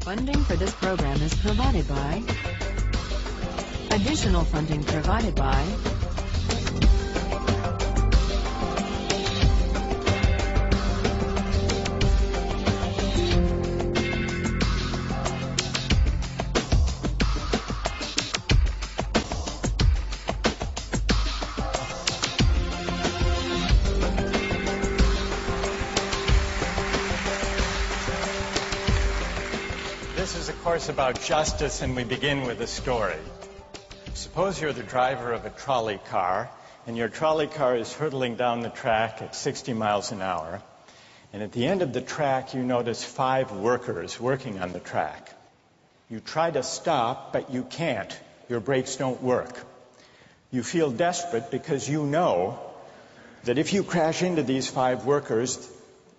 Funding for this program is provided by. Additional funding provided by. This is a course about justice, and we begin with a story. Suppose you're the driver of a trolley car, and your trolley car is hurtling down the track at 60 miles an hour. And at the end of the track, you notice 5 workers working on the track. You try to stop, but you can't. Your brakes don't work. You feel desperate because you know that if you crash into these 5 workers,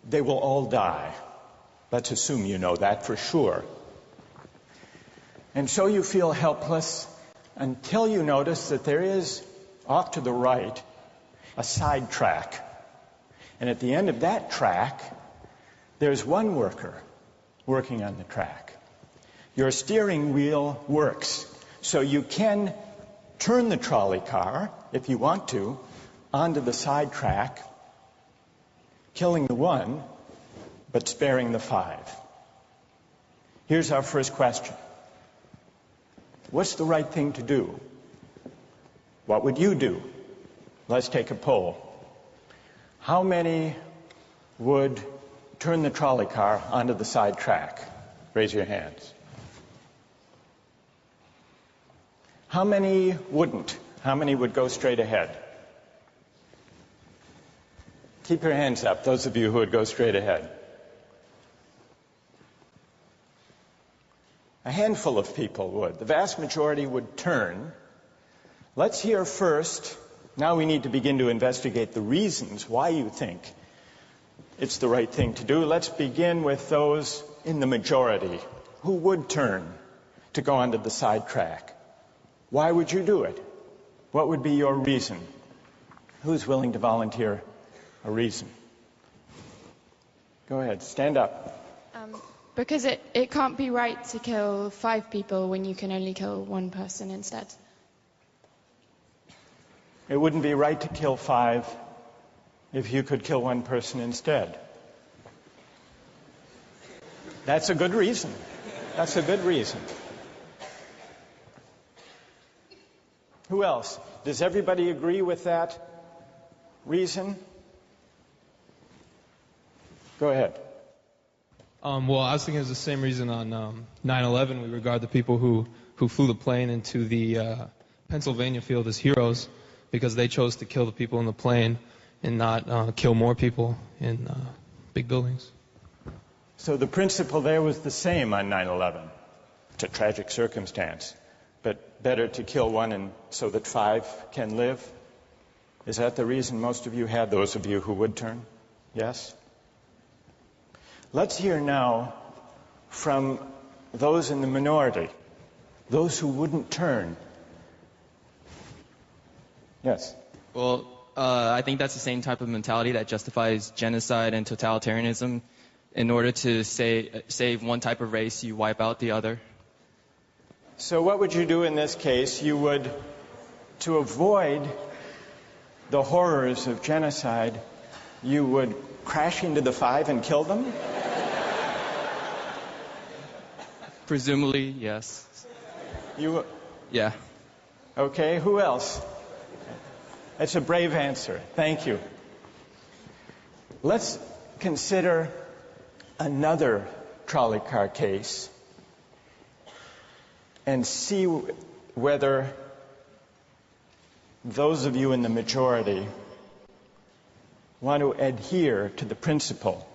they will all die. Let's assume you know that for sure. And so you feel helpless until you notice that there is, off to the right, a side track. And at the end of that track, there's one worker working on the track. Your steering wheel works, so you can turn the trolley car, if you want to, onto the side track, killing the one, but sparing the 5. Here's our first question. What's the right thing to do? What would you do? Let's take a poll. How many would turn the trolley car onto the side track? Raise your hands. How many wouldn't? How many would go straight ahead? Keep your hands up, those of you who would go straight ahead. A handful of people would. The vast majority would turn. Let's hear first. Now we need to begin to investigate the reasons why you think it's the right thing to do. Let's begin with those in the majority who would turn to go onto the side track. Why would you do it? What would be your reason? Who's willing to volunteer a reason? Go ahead, stand up. Because it can't be right to kill 5 people when you can only kill 1 person instead. It wouldn't be right to kill 5 if you could kill 1 person instead. That's a good reason. That's a good reason. Who else? Does everybody agree with that reason? Go ahead. Well, I was thinking it was the same reason on 9/11. We regard the people who flew the plane into the Pennsylvania field as heroes because they chose to kill the people in the plane and not kill more people in big buildings. So the principle there was the same on 9/11. It's a tragic circumstance, but better to kill 1 and so that 5 can live. Is that the reason most of you had, those of you who would turn? Yes? Let's hear now from those in the minority, those who wouldn't turn. Yes? Well, I think that's the same type of mentality that justifies genocide and totalitarianism. In order to save one type of race, you wipe out the other. So what would you do in this case? You would, to avoid the horrors of genocide, you would crash into the 5 and kill them? Presumably, yes. You? Yeah. Okay, who else? That's a brave answer. Thank you. Let's consider another trolley car case and see whether those of you in the majority want to adhere to the principle,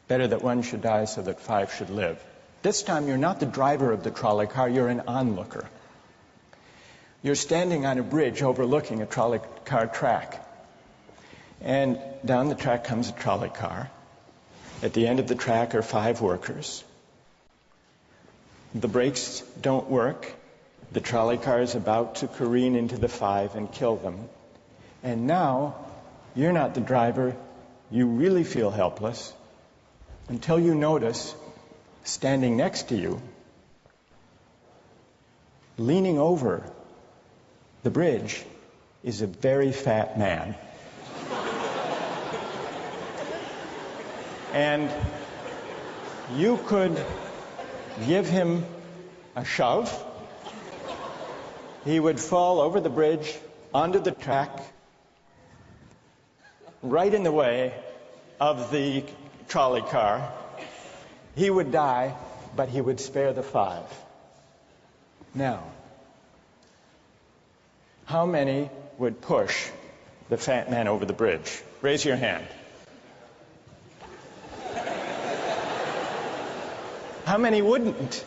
better that 1 should die so that 5 should live. This time you're not the driver of the trolley car, you're an onlooker. You're standing on a bridge overlooking a trolley car track. And down the track comes a trolley car. At the end of the track are 5 workers. The brakes don't work. The trolley car is about to careen into the 5 and kill them. And now, you're not the driver. You really feel helpless until you notice standing next to you, leaning over the bridge, is a very fat man. And you could give him a shove. He would fall over the bridge, onto the track, right in the way of the trolley car. He would die, but he would spare the 5. Now, how many would push the fat man over the bridge? Raise your hand. How many wouldn't?